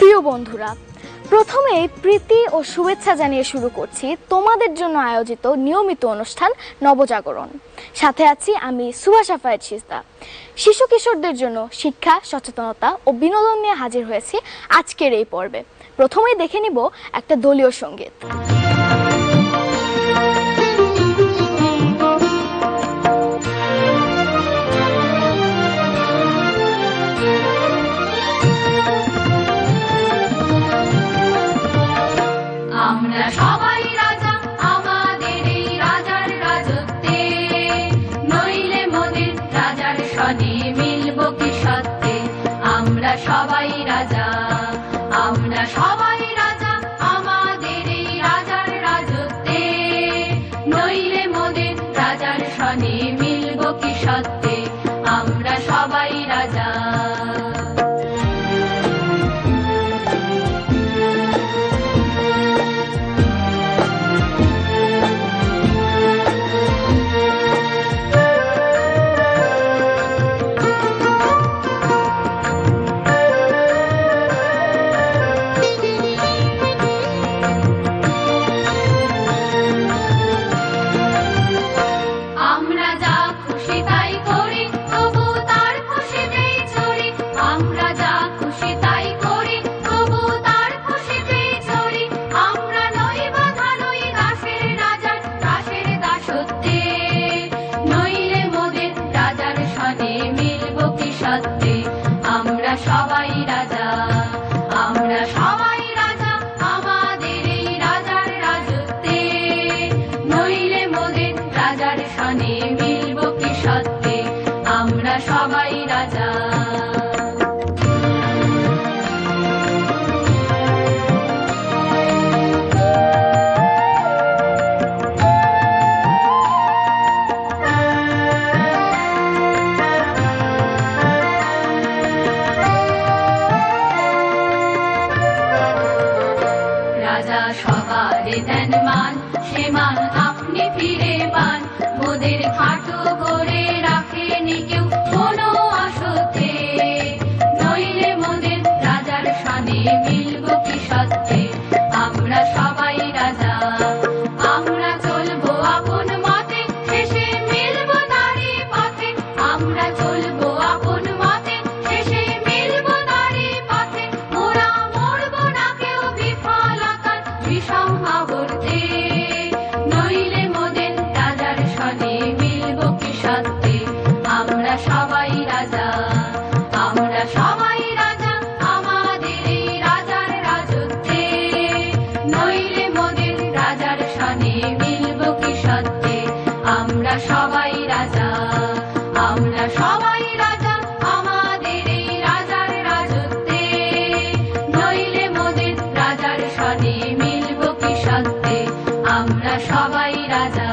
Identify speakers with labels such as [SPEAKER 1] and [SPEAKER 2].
[SPEAKER 1] প্রিয় বন্ধুরা, প্রথমে প্রীতি ও শুভেচ্ছা জানিয়ে শুরু করছি তোমাদের জন্য আয়োজিত নিয়মিত অনুষ্ঠান নবজাগরণ। সাথে আছি আমি সুভাষা ফায়েদ সিজদা। শিশু কিশোরদের জন্য শিক্ষা, সচেতনতা ও বিনোদন নিয়ে হাজির হয়েছি আজকের এই পর্বে। প্রথমেই দেখে নিব একটা দলীয় সঙ্গীত।
[SPEAKER 2] আমরা সবাই রাজা, আমাদের এই রাজার রাজত্বে, নইলে মোদের রাজার সনে মিলব কি সত্যে। আমরা সবাই রাজা, আমরা সবাই রাজা, আমাদের এই রাজার রাজত্বে, নইলে মোদের রাজার সনে মিলব কি সত্যে। আমরা সবাই রাজা। আমরা সবাই রাজা, আমরা সবাই রাজা, আমাদের এই রাজার রাজত্বে, নইলে মোদের রাজার সনে মিলব কি সত্যে। আমরা সবাই রাজা। রাজা সবার দেন মান, সে মান আপনি ফিরে পান। মোদের খাটো করে রাখেনি কেউ কোনো আসতে, নইলে মোদের রাজার সনে মিলব কি সত্যে। আমরা সবাই রাজা, আমরা চলবো আপন মতে, শেষে মিলব তারই পথে। আমরা চলবো আপন মতে, শেষে মিলব তারই পথে। মোরা মরব না কেউ বিফলতার বিষম আবর্তে, নইলে মোদের রাজার সনে মিলব কি সত্যে। আমরা সবাই রাজা, আমরা সবাই রাজা, আমাদের এই রাজার রাজত্বে, নইলে মোদের রাজার সনে মিলব কি সত্যে। আমরা সবাই রাজা, আমরা সবাই রাজা, আমাদের এই রাজার রাজত্বে, নইলে মোদের রাজার সনে মিলব কি সত্যে। আমরা সবাই রাজা।